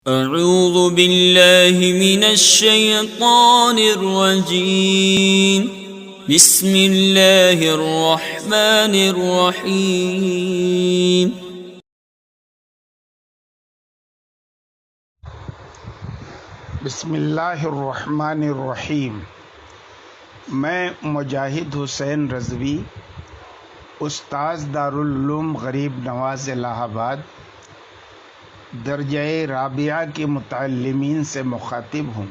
اعوذ باللہ من الشیطان الرجیم بسم اللہ الرحمن الرحیم بسم اللہ الرحمن الرحیم۔ میں مجاہد حسین رضوی، استاذ دارالعلوم غریب نواز الہ آباد، درجہ رابعہ کے متعلمین سے مخاطب ہوں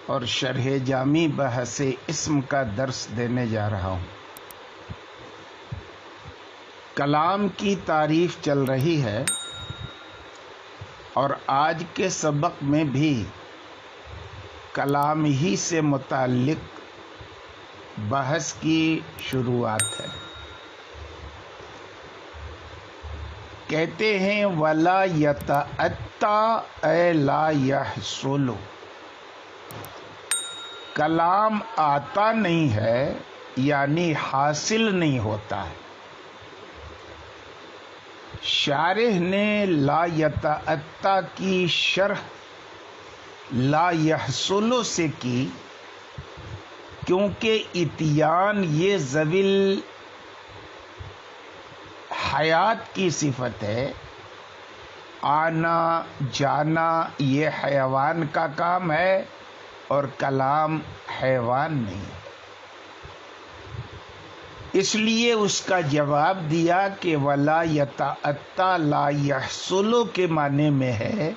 اور شرح جامی بحث اسم کا درس دینے جا رہا ہوں۔ کلام کی تعریف چل رہی ہے اور آج کے سبق میں بھی کلام ہی سے متعلق بحث کی شروعات ہے۔ کہتے ہیں وَلَا يَتَأَتَّى اے لا يَحْصُلُ، کلام آتا نہیں ہے یعنی حاصل نہیں ہوتا ہے۔ شارح نے لا یتأتی کی شرح لا یحصل سے کی، کیونکہ اتیان یہ ذویل حیات کی صفت ہے، آنا جانا یہ حیوان کا کام ہے اور کلام حیوان نہیں ہے۔ اس لیے اس کا جواب دیا کہ وَلَا يَتَأَتَّى لا يَحْصُلُ کے معنی میں ہے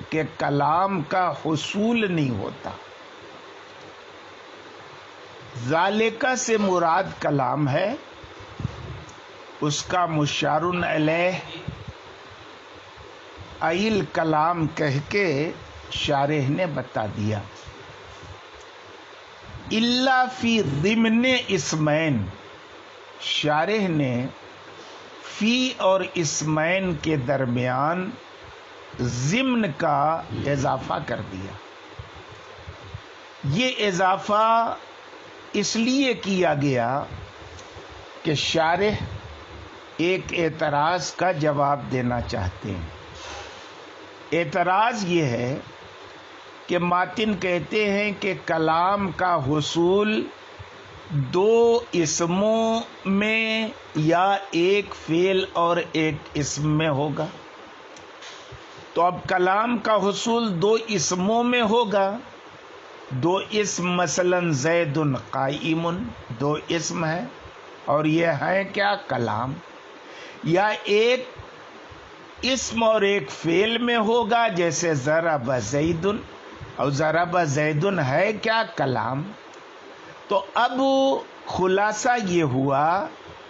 کہ کلام کا حصول نہیں ہوتا۔ ذالکہ سے مراد کلام ہے، اس کا مشار الیہ ایل کلام کہہ کے شارح نے بتا دیا۔ الا فی ضمن اسمین، شارح نے فی اور اسمین کے درمیان ضمن کا اضافہ کر دیا۔ یہ اضافہ اس لیے کیا گیا کہ شارح ایک اعتراض کا جواب دینا چاہتے ہیں۔ اعتراض یہ ہے کہ ماتن کہتے ہیں کہ کلام کا حصول دو اسموں میں یا ایک فعل اور ایک اسم میں ہوگا، تو اب کلام کا حصول دو اسموں میں ہوگا۔ دو اسم مثلا زید قائم، دو اسم ہے اور یہ ہے کیا؟ کلام۔ یا ایک اسم اور ایک فعل میں ہوگا، جیسے ضرب زید، اور ضرب زید ہے کیا؟ کلام۔ تو اب خلاصہ یہ ہوا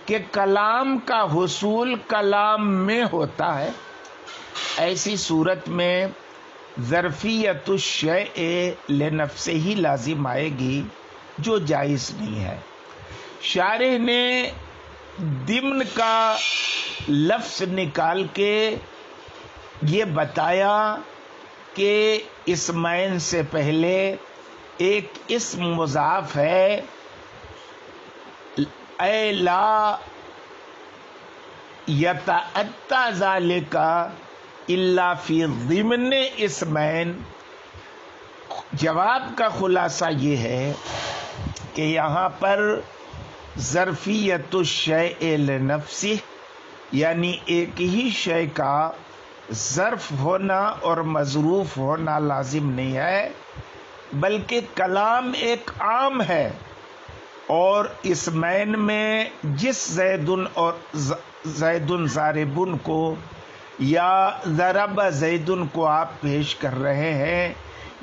کہ کلام کا حصول کلام میں ہوتا ہے۔ ایسی صورت میں ظرفیت الشیء لنفسہ ہی لازم آئے گی، جو جائز نہیں ہے۔ شارح نے ضمن کا لفظ نکال کے یہ بتایا کہ اسمین سے پہلے ایک اسم مضاف ہے، اے لا یتأتی ذالک الا فی ضمن اسمین۔ جواب کا خلاصہ یہ ہے کہ یہاں پر ظرفیت الشیء لنفسہ یعنی ایک ہی شے کا ظرف ہونا اور مظروف ہونا لازم نہیں ہے، بلکہ کلام ایک عام ہے، اور اسمین میں جس زید اور زید ضاربن کو یا ضرب زید کو آپ پیش کر رہے ہیں،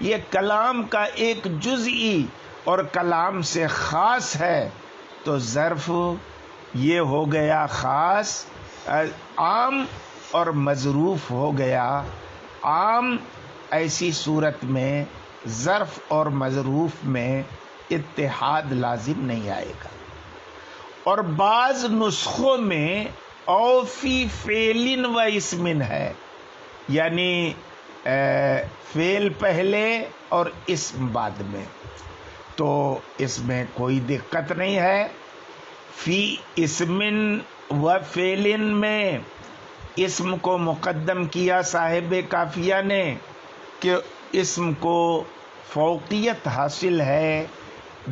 یہ کلام کا ایک جزئی اور کلام سے خاص ہے، تو ظرف یہ ہو گیا خاص، عام اور مظروف ہو گیا عام۔ ایسی صورت میں ظرف اور مظروف میں اتحاد لازم نہیں آئے گا۔ اور بعض نسخوں میں او فی فعل و اسم ہے، یعنی فعل پہلے اور اسم بعد میں، تو اس میں کوئی دقت نہیں ہے۔ فی اسم و فعل میں اسم کو مقدم کیا صاحب کافیہ نے کہ اسم کو فوقیت حاصل ہے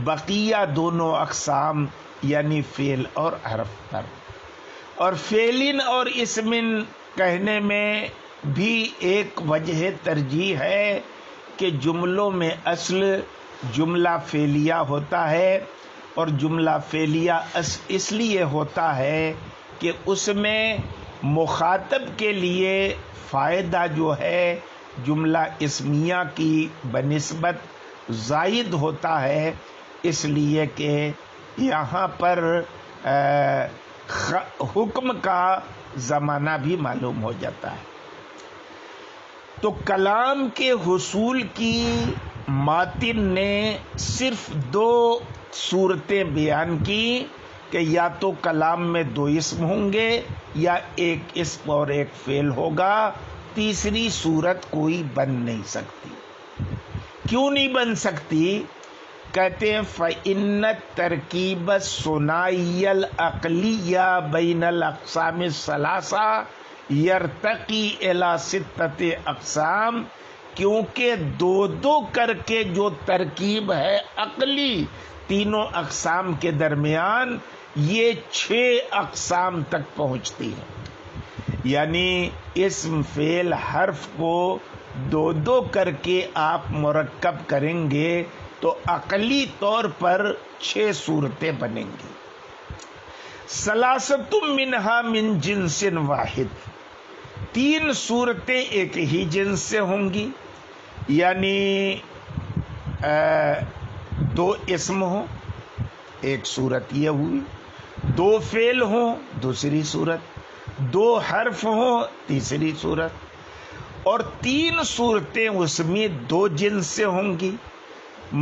بقیہ دونوں اقسام یعنی فعل اور حرف پر، اور فعلن اور اسمن کہنے میں بھی ایک وجہ ترجیح ہے کہ جملوں میں اصل جملہ فعلیہ ہوتا ہے، اور جملہ فعلیہ اس لیے ہوتا ہے کہ اس میں مخاطب کے لیے فائدہ جو ہے جملہ اسمیہ کی بنسبت زائد ہوتا ہے، اس لیے کہ یہاں پر حکم کا زمانہ بھی معلوم ہو جاتا ہے۔ تو کلام کے حصول کی ماتن نے صرف دو صورتیں بیان کی کہ یا تو کلام میں دو اسم ہوں گے یا ایک اسم اور ایک فعل ہوگا، تیسری صورت کوئی بن نہیں سکتی۔ کیوں نہیں بن سکتی؟ کہتے ہیں فَإِنَّ التَّرْكِيبَ الثُّنَائِيَّ الْعَقْلِيَّ بَيْنَ الْأَقْسَامِ الثَّلَاثَةِ يَرْتَقِي إِلَى سِتَّةِ اقسام، کیونکہ دو دو کر کے جو ترکیب ہے عقلی تینوں اقسام کے درمیان، یہ 6 اقسام تک پہنچتی ہے۔ یعنی اسم فعل حرف کو دو دو کر کے آپ مرکب کریں گے تو عقلی طور پر 6 صورتیں بنیں گی۔ ثلاثۃ منہا من جنس واحد، 3 صورتیں ایک ہی جنس سے ہوں گی، یعنی 2 اسم ہوں ایک صورت یہ ہوئی، 2 فعل ہوں دوسری صورت، 2 حرف ہوں تیسری صورت، اور 3 صورتیں اس میں 2 جنس سے ہوں گی،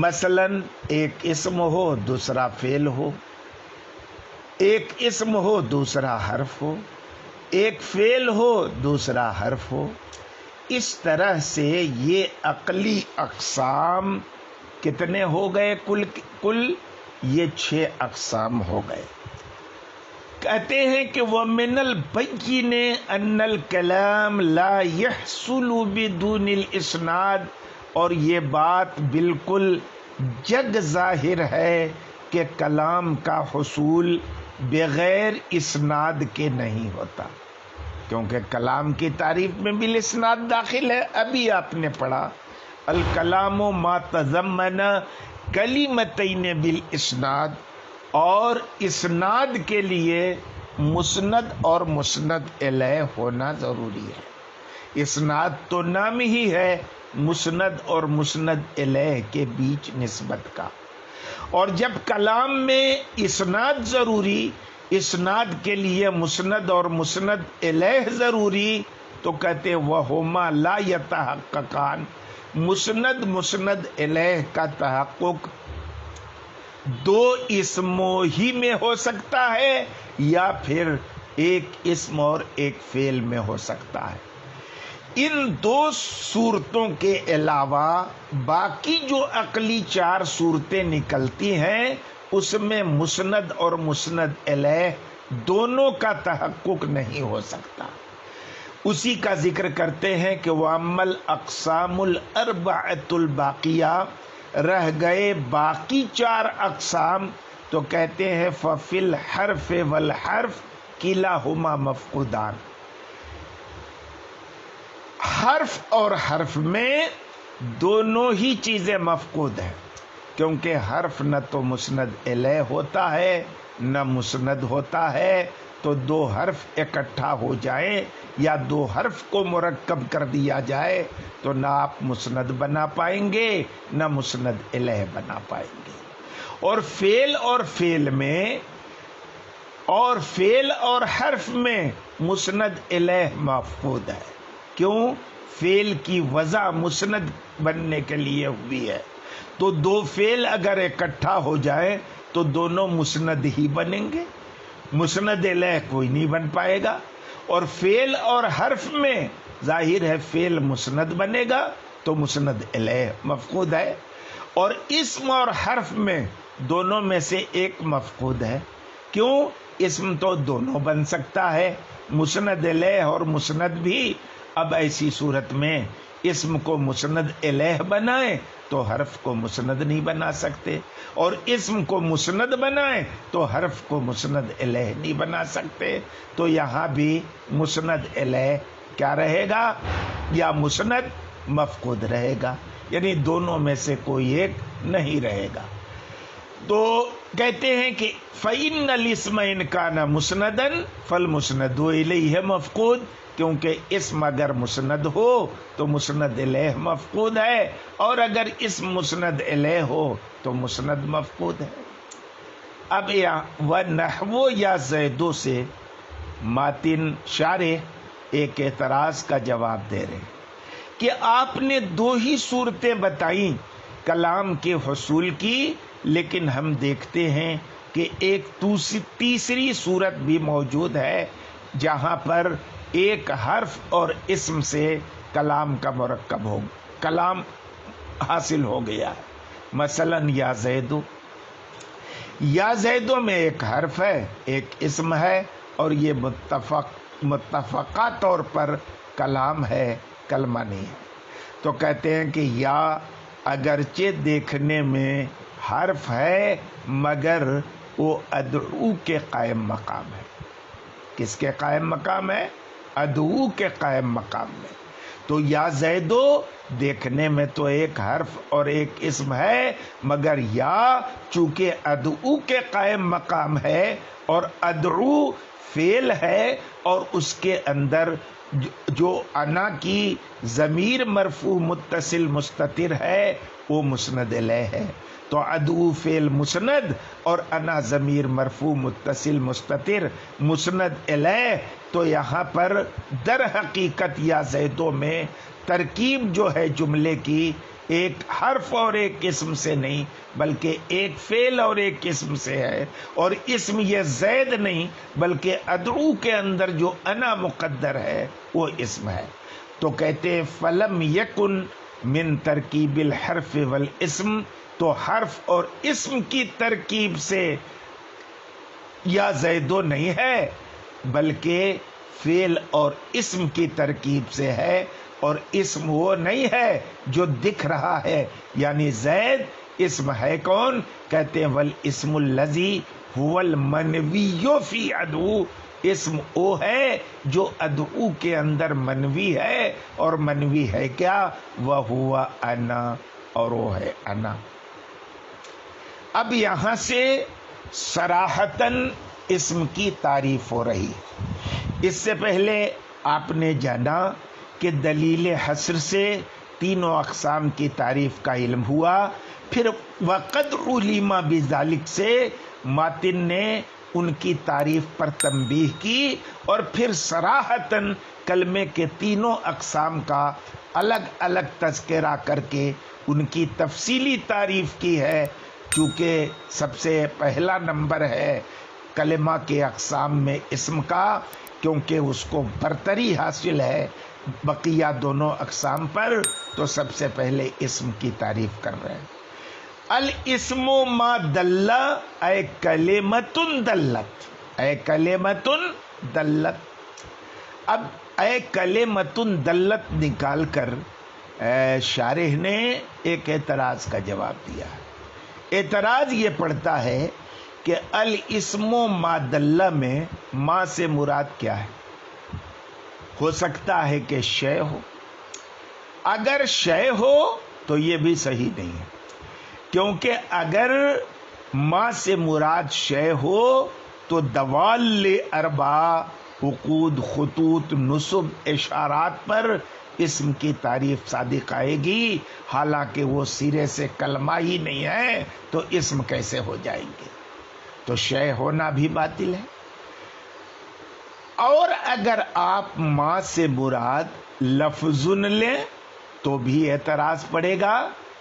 مثلا ایک اسم ہو دوسرا فعل ہو، ایک اسم ہو دوسرا حرف ہو، ایک فعل ہو دوسرا حرف ہو۔ اس طرح سے یہ عقلی اقسام کتنے ہو گئے؟ کل یہ 6 اقسام ہو گئے۔ کہتے ہیں کہ وَمِنَ الْبَيِّنِ أَنَّ الْكَلَامَ لَا يَحْصُلُ بِدُونِ الْإِسْنَادِ، اور یہ بات بالکل جگ ظاہر ہے کہ کلام کا حصول بغیر اسناد کے نہیں ہوتا، کیونکہ کلام کی تعریف میں بھی اسناد داخل ہے۔ ابھی آپ نے پڑھا الکلام ما تضمن کلمتین بالاسناد، اور اسناد کے لیے مسند اور مسند الیہ ہونا ضروری ہے۔ اسناد تو نام ہی ہے مسند اور مسند الیہ کے بیچ نسبت کا، اور جب کلام میں اسناد ضروری، اسناد کے لیے مسند اور مسند الیہ ضروری، تو کہتے وہما لا یتحققان، مسند مسند الیہ کا تحقق 2 اسموں ہی میں ہو سکتا ہے یا پھر ایک اسم اور ایک فعل میں ہو سکتا ہے۔ ان 2 صورتوں کے علاوہ باقی جو عقلی 4 صورتیں نکلتی ہیں اس میں مسند اور مسند الیہ دونوں کا تحقق نہیں ہو سکتا۔ اسی کا ذکر کرتے ہیں کہ وَأَمَّا الْأَقْسَامُ الْأَرْبَعَةُ الْبَاقِيَةُ، رہ گئے باقی 4 اقسام، تو کہتے ہیں فَفِي الْحَرْفِ وَالْحَرْفِ كِلَاهُمَا مَفْقُودَانِ، حرف اور حرف میں دونوں ہی چیزیں مفقود ہیں، کیونکہ حرف نہ تو مسند الیہ ہوتا ہے نہ مسند ہوتا ہے، تو 2 حرف اکٹھا ہو جائیں یا 2 حرف کو مرکب کر دیا جائے تو نہ آپ مسند بنا پائیں گے نہ مسند الیہ بنا پائیں گے۔ اور فعل میں اور فعل اور حرف میں مسند الیہ مفقود ہے۔ کیوں؟ فعل کی وضع مسند بننے کے لیے ہوئی ہے، تو 2 فعل اگر اکٹھا ہو جائے تو دونوں مسند ہی بنیں گے، مسند الیہ کوئی نہیں بن پائے گا۔ اور فعل اور حرف میں ظاہر ہے فعل مسند بنے گا تو مسند الیہ مفقود ہے، اور اسم اور حرف میں دونوں میں سے ایک مفقود ہے۔ کیوں؟ اسم تو دونوں بن سکتا ہے، مسند الیہ اور مسند بھی۔ اب ایسی صورت میں اسم کو مسند الیہ بنائیں تو حرف کو مسند نہیں بنا سکتے، اور اسم کو مسند بنائیں تو حرف کو مسند الیہ نہیں بنا سکتے۔ تو یہاں بھی مسند الیہ کیا رہے گا؟ یا مسند مفقود رہے گا، یعنی دونوں میں سے کوئی ایک نہیں رہے گا۔ تو کہتے ہیں کہ فَإِنَّ الْإِسْمَ إِنْ كَانَ مُسْنَدًا فَالْمُسْنَدُ إِلَيْهِ مفقود، کیونکہ اسم اگر مسند ہو تو مسند الیہ مفقود ہے، اور اگر اسم مسند الیہ ہو تو مسند مفقود ہے۔ اب یہاں وَنَحْوُ یا زیدو سے ماتن شارح ایک اعتراض کا جواب دے رہے ہیں کہ آپ نے دو ہی صورتیں بتائیں کلام کے حصول کی، لیکن ہم دیکھتے ہیں کہ ایک تیسری صورت بھی موجود ہے جہاں پر ایک حرف اور اسم سے کلام کا مرکب ہو کلام حاصل ہو گیا ہے۔ مثلا یا زیدو، یا زیدو میں ایک حرف ہے، ایک اسم ہے، اور یہ متفقہ طور پر کلام ہے، کلمہ نہیں ہے۔ تو کہتے ہیں کہ یا اگرچہ دیکھنے میں حرف ہے مگر وہ ادعو کے قائم مقام ہے۔ کس کے قائم مقام ہے؟ ادعو کے قائم مقام میں۔ تو یا زیدو دیکھنے میں تو ایک حرف اور ایک اسم ہے، مگر یا چونکہ ادعو کے قائم مقام ہے اور ادعو فعل ہے، اور اس کے اندر جو انا کی ضمیر مرفوع متصل مستتر ہے وہ مسند الیہ ہے۔ تو ادعو فعل مسند اور انا ضمیر مرفوع متصل مستتر مسند الیہ۔ تو یہاں پر در حقیقت یا زیدو میں ترکیب جو ہے جملے کی ایک حرف اور ایک اسم سے نہیں بلکہ ایک فعل اور ایک اسم سے ہے، اور اسم یہ زید نہیں بلکہ ادعو کے اندر جو انا مقدر ہے وہ اسم ہے۔ تو کہتے ہیں فلم یکن من ترکیب الحرف والاسم، تو حرف اور اسم کی ترکیب سے یا زیدو نہیں ہے بلکہ فعل اور اسم کی ترکیب سے ہے، اور اسم وہ نہیں ہے جو دکھ رہا ہے، یعنی زید اسم ہے کون؟ کہتے ہیں والاسم الذی هو المنوی فی ادعو، اسم وہ ہے جو ادعو کے اندر منوی ہے، اور منوی ہے کیا؟ وہو انا، اور وہ ہے انا۔ اب یہاں سے صراحتاً اسم کی تعریف ہو رہی۔ اس سے پہلے آپ نے جانا کہ دلیل حصر سے تینوں اقسام کی تعریف کا علم ہوا، پھر وقد علم بذالک سے ماتن نے ان کی تعریف پر تنبیہ کی، اور پھر صراحتاً کلمے کے تینوں اقسام کا الگ الگ تذکرہ کر کے ان کی تفصیلی تعریف کی ہے۔ چونکہ سب سے پہلا نمبر ہے کلمہ کے اقسام میں اسم کا، کیونکہ اس کو برتری حاصل ہے بقیہ دونوں اقسام پر، تو سب سے پہلے اسم کی تعریف کر رہے ہیں۔ الاسم ما دل اے کلمۃ دلت، اے کلمۃ دلت۔ اب اے کلمۃ دلت نکال کر شارح نے ایک اعتراض کا جواب دیا ہے۔ اعتراض یہ پڑتا ہے کہ الاسم ما دل میں ما سے مراد کیا ہے؟ ہو سکتا ہے کہ شے ہو، اگر شے ہو تو یہ بھی صحیح نہیں ہے، کیونکہ اگر ما سے مراد شے ہو تو دوال اربع عقود خطوط نصب اشارات پر اسم کی تعریف صادق آئے گی، حالانکہ وہ سرے سے کلمہ ہی نہیں ہے تو اسم کیسے ہو جائیں گے؟ تو شے ہونا بھی باطل ہے۔ اور اگر آپ ما سے مراد لفظ لیں تو بھی اعتراض پڑے گا،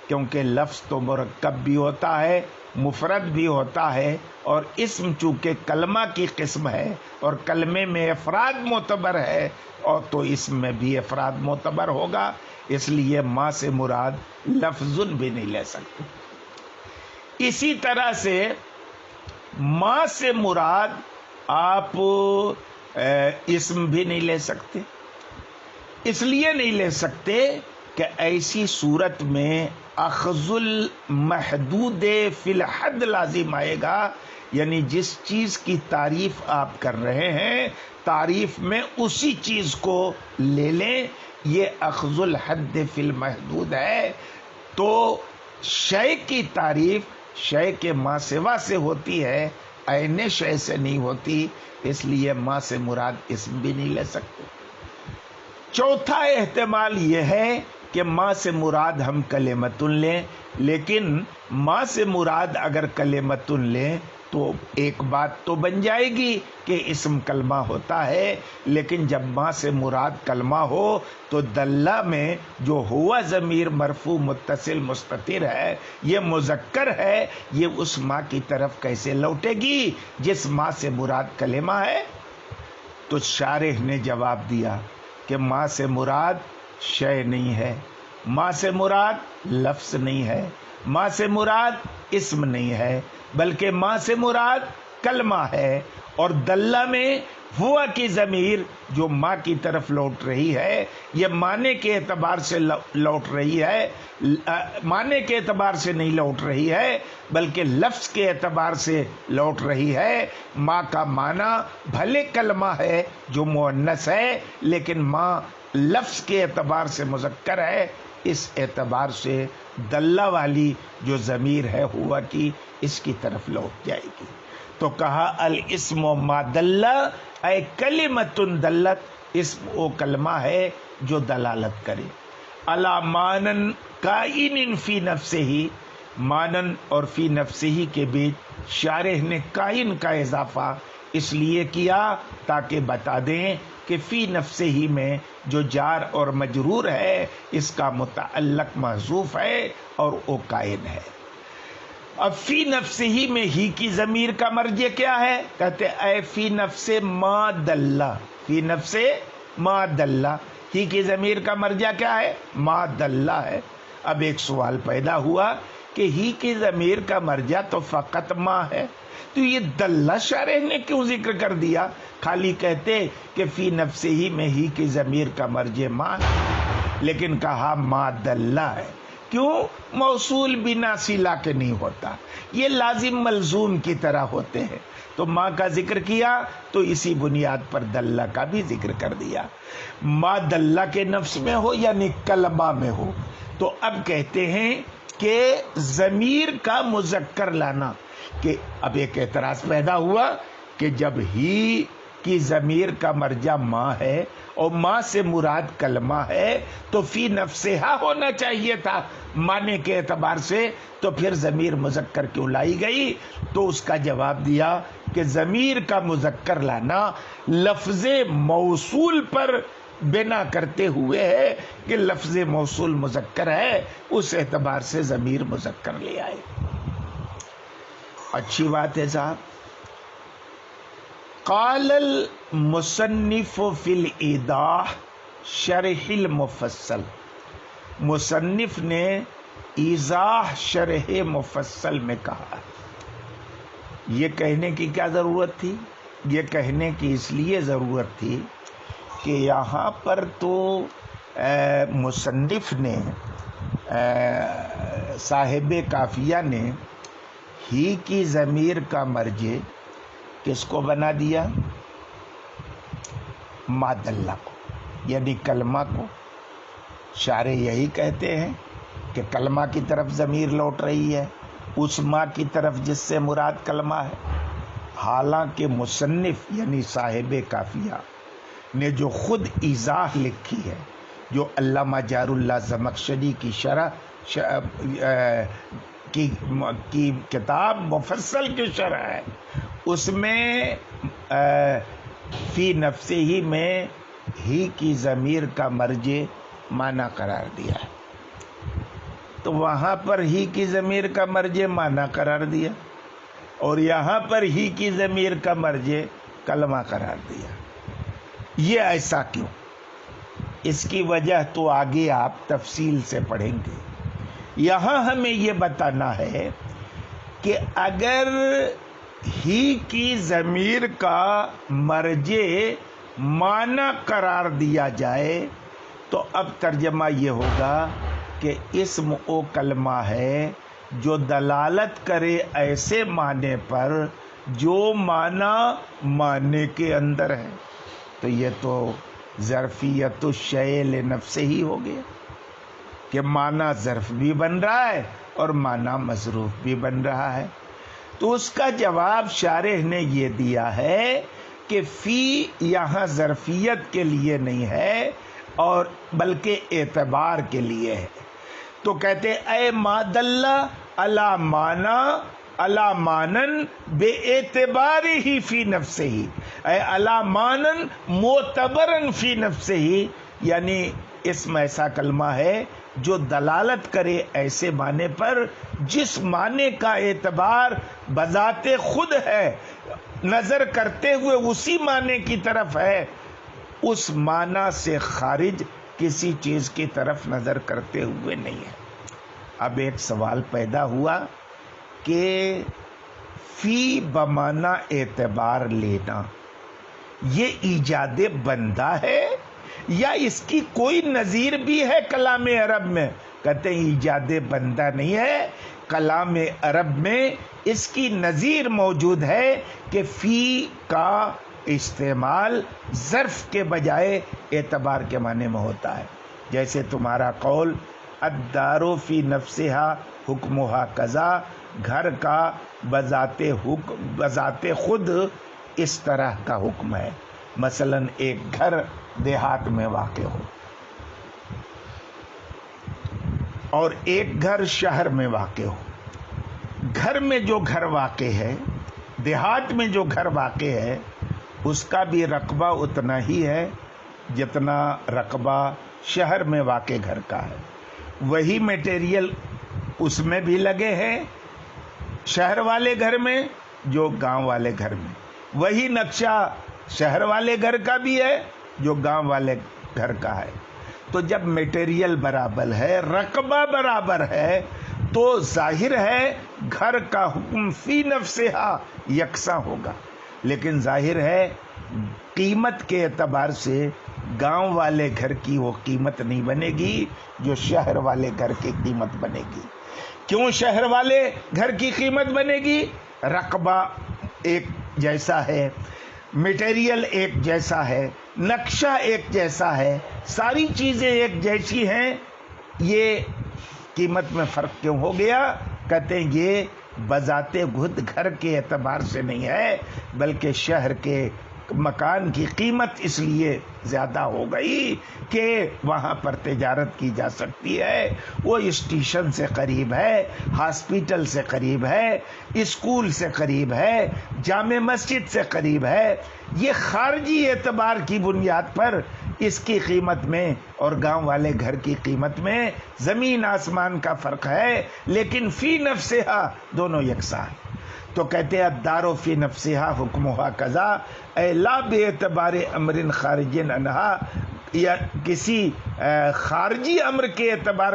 کیونکہ لفظ تو مرکب بھی ہوتا ہے، مفرد بھی ہوتا ہے، اور اسم چونکہ کلمہ کی قسم ہے اور کلمے میں افراد معتبر ہے، اور تو اسم میں بھی افراد معتبر ہوگا، اس لیے ما سے مراد لفظ بھی نہیں لے سکتے۔ اسی طرح سے ما سے مراد آپ اسم بھی نہیں لے سکتے. اس لیے نہیں لے سکتے کہ ایسی صورت میں اخذ المحدود فی الحد لازم آئے گا. یعنی جس چیز کی تعریف آپ کر رہے ہیں تعریف میں اسی چیز کو لے لیں. یہ اخذ الحد فی المحدود ہے. تو شے کی تعریف شے کے ما سوا سے ہوتی ہے، عین شے سے نہیں ہوتی. اس لیے ما سے مراد اسم بھی نہیں لے سکتے. چوتھا احتمال یہ ہے کہ ما سے مراد ہم کلمتن لیں، لیکن ما سے مراد اگر کلمتن لیں تو ایک بات تو بن جائے گی کہ اسم کلمہ ہوتا ہے. لیکن جب ما سے مراد کلمہ ہو تو دلہ میں جو ہوا ضمیر مرفوع متصل مستتر ہے یہ مذکر ہے، یہ اس ما کی طرف کیسے لوٹے گی جس ما سے مراد کلمہ ہے؟ تو شارح نے جواب دیا کہ ما سے مراد شے نہیں ہے، ما سے مراد لفظ نہیں ہے، ما سے مراد اسم نہیں ہے، بلکہ ما سے مراد کلمہ ہے. اور دلہ میں ہوا کی ضمیر جو ما کی طرف لوٹ رہی ہے یہ معنی کے اعتبار سے لوٹ رہی ہے، معنی کے اعتبار سے نہیں لوٹ رہی ہے بلکہ لفظ کے اعتبار سے لوٹ رہی ہے. ما کا معنی بھلے کلمہ ہے جو مؤنث ہے لیکن ما لفظ کے اعتبار سے مذکر ہے. اس اعتبار سے دلہ والی جو ضمیر ہے ہوا کی اس کی طرف لوٹ جائے گی. تو کہا الاسم ما دلہ اے کلمۃ دلت، اسم او کلمہ ہے جو دلالت کرے. علی مانن کائن فی نفسہ ہی، مانن اور فی نفسہ ہی کے بیچ شارح نے کائن کا اضافہ اس لیے کیا تاکہ بتا دیں کہ فی نفسہ ہی میں جو جار اور مجرور ہے اس کا متعلق محذوف ہے اور وہ کائن ہے. اب فی نفس ہی میں ہی کی ضمیر کا مرجع کیا ہے؟ کہتے اے فی نفس ما دلہ، فی نفس ما دلہ، ہی کی ضمیر کا مرجع کیا ہے؟ ما دلہ ہے. اب ایک سوال پیدا ہوا کہ ہی کی ضمیر کا مرجع تو فقط ما ہے، تو یہ دلہ شارح نے کیوں ذکر کر دیا؟ خالی کہتے کہ فی نفس ہی میں ہی کی ضمیر کا مرجع ما ہے، لیکن کہا ما دلہ ہے. کیوں؟ موصول بنا صلہ کے نہیں ہوتا، یہ لازم ملزوم کی طرح ہوتے ہیں. تو ما کا ذکر کیا تو اسی بنیاد پر دلہ کا بھی ذکر کر دیا. ما دلہ کے نفس میں ہو یعنی کلمہ میں ہو. تو اب کہتے ہیں کہ ضمیر کا مذکر لانا، کہ اب ایک اعتراض پیدا ہوا کہ جب ہی کی ضمیر کا مرجع ما ہے اور ما سے مراد کلمہ ہے تو فی نفسہا ہونا چاہیے تھا معنی کے اعتبار سے، تو پھر ضمیر مذکر کیوں لائی گئی؟ تو اس کا جواب دیا کہ ضمیر کا مذکر لانا لفظ موصول پر بنا کرتے ہوئے ہے کہ لفظ موصول مذکر ہے، اس اعتبار سے ضمیر مذکر لے آئے. اچھی بات ہے صاحب. قال المصنف فی الایضاح شرح المفصل، مصنف نے ایضاح شرح مفصل میں کہا. یہ کہنے کی کیا ضرورت تھی؟ یہ کہنے کی اس لیے ضرورت تھی کہ یہاں پر تو مصنف نے صاحب کافیہ نے ہی کی ضمیر کا مرجع کس کو بنا دیا؟ ما دلہ کو، یعنی کلمہ کو. شارح یہی کہتے ہیں کہ کلمہ کی طرف ضمیر لوٹ رہی ہے، اس ما کی طرف جس سے مراد کلمہ ہے. حالانکہ مصنف یعنی صاحب کافیہ نے جو خود ایضاح لکھی ہے، جو علامہ جار اللہ زمخشری کی شرح کی کتاب مفصل کی شرح ہے، اس میں فی نفس ہی میں ہی کی ضمیر کا مرجع معنی قرار دیا ہے. تو وہاں پر ہی کی ضمیر کا مرجع معنی قرار دیا اور یہاں پر ہی کی ضمیر کا مرجع کلمہ قرار دیا. یہ ایسا کیوں؟ اس کی وجہ تو آگے آپ تفصیل سے پڑھیں گے. یہاں ہمیں یہ بتانا ہے کہ اگر ہی کی ضمیر کا مرجع معنی قرار دیا جائے تو اب ترجمہ یہ ہوگا کہ اسم او کلمہ ہے جو دلالت کرے ایسے معنی پر جو معنی کے اندر ہے. تو یہ تو ظرفیت الشیء لنفسہ ہی ہو گیا کہ معنی ظرف بھی بن رہا ہے اور معنی مظروف بھی بن رہا ہے. تو اس کا جواب شارح نے یہ دیا ہے کہ فی یہاں ظرفیت کے لیے نہیں ہے اور بلکہ اعتبار کے لیے ہے. تو کہتے اے ما دل علی معنی علی مانن بے اعتبار ہی فی نفسہ ہی، اے علی مانن معتبرن فی نفسہ ہی، یعنی اسم ایسا کلمہ ہے جو دلالت کرے ایسے معنی پر جس معنی کا اعتبار بذات خود ہے، نظر کرتے ہوئے اسی معنی کی طرف ہے، اس معنی سے خارج کسی چیز کی طرف نظر کرتے ہوئے نہیں ہے. اب ایک سوال پیدا ہوا کہ فی بمعنی اعتبار لینا یہ ایجاد بندہ ہے یا اس کی کوئی نظیر بھی ہے کلام عرب میں؟ کہتے ہیں ایجاد بندہ نہیں ہے، کلام عرب میں اس کی نظیر موجود ہے کہ فی کا استعمال ظرف کے بجائے اعتبار کے معنی میں ہوتا ہے. جیسے تمہارا قول الدار فی نفسہا حکمہا قضا، گھر کا بذات خود اس طرح کا حکم ہے. مثلا ایک گھر دیہات میں واقع ہو اور ایک گھر شہر میں واقع ہو. گھر میں جو گھر واقع ہے، دیہات میں جو گھر واقع ہے، اس کا بھی رقبہ اتنا ہی ہے جتنا رقبہ شہر میں واقع گھر کا ہے. وہی میٹیریل اس میں بھی لگے ہیں شہر والے گھر میں جو گاؤں والے گھر میں، وہی نقشہ شہر والے گھر کا بھی ہے جو گاؤں والے گھر کا ہے. تو جب میٹیریل برابر ہے، رقبہ برابر ہے، تو ظاہر ہے گھر کا حکم فی نفسہا یکساں ہوگا. لیکن ظاہر ہے قیمت کے اعتبار سے گاؤں والے گھر کی وہ قیمت نہیں بنے گی جو شہر والے گھر کی قیمت بنے گی. کیوں شہر والے گھر کی قیمت بنے گی؟ رقبہ ایک جیسا ہے، میٹیریل ایک جیسا ہے، نقشہ ایک جیسا ہے، ساری چیزیں ایک جیسی ہیں. یہ قیمت میں فرق کیوں ہو گیا؟ کہتے ہیں یہ بذات خود گھر کے اعتبار سے نہیں ہے، بلکہ شہر کے مکان کی قیمت اس لیے زیادہ ہو گئی کہ وہاں پر تجارت کی جا سکتی ہے، وہ اسٹیشن سے قریب ہے، ہاسپیٹل سے قریب ہے، اسکول سے قریب ہے، جامع مسجد سے قریب ہے. یہ خارجی اعتبار کی بنیاد پر اس کی قیمت میں اور گاؤں والے گھر کی قیمت میں زمین آسمان کا فرق ہے، لیکن فی نفسہا دونوں یکساں ہیں. تو کہتے ہیں الدار فی نفسہا حکمہا قضا، اے لا بے اعتبار امر خارج عنہا، یا کسی خارجی امر کے اعتبار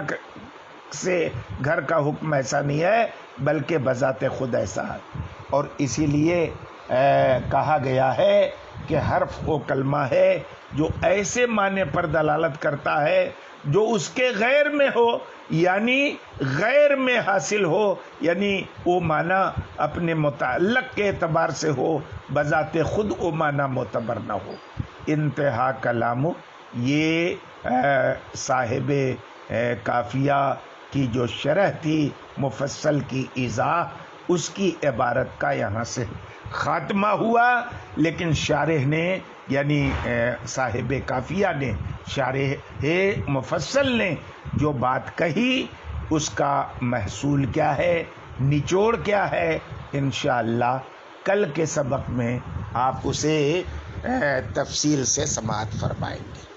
سے گھر کا حکم ایسا نہیں ہے بلکہ بذات خود ایسا ہے. اور اسی لیے کہا گیا ہے کہ حرف وہ کلمہ ہے جو ایسے معنی پر دلالت کرتا ہے جو اس کے غیر میں ہو، یعنی غیر میں حاصل ہو، یعنی وہ معنی اپنے متعلق کے اعتبار سے ہو، بذات خود وہ معنی معتبر نہ ہو. انتہا کلام، یہ صاحب کافیہ کی جو شرح تھی مفصل کی ایضاح، اس کی عبارت کا یہاں سے خاتمہ ہوا. لیکن شارح نے یعنی صاحب کافیہ نے، شارح مفصل نے جو بات کہی اس کا محصول کیا ہے، نچوڑ کیا ہے، انشاءاللہ کل کے سبق میں آپ اسے تفصیل سے سماعت فرمائیں گے.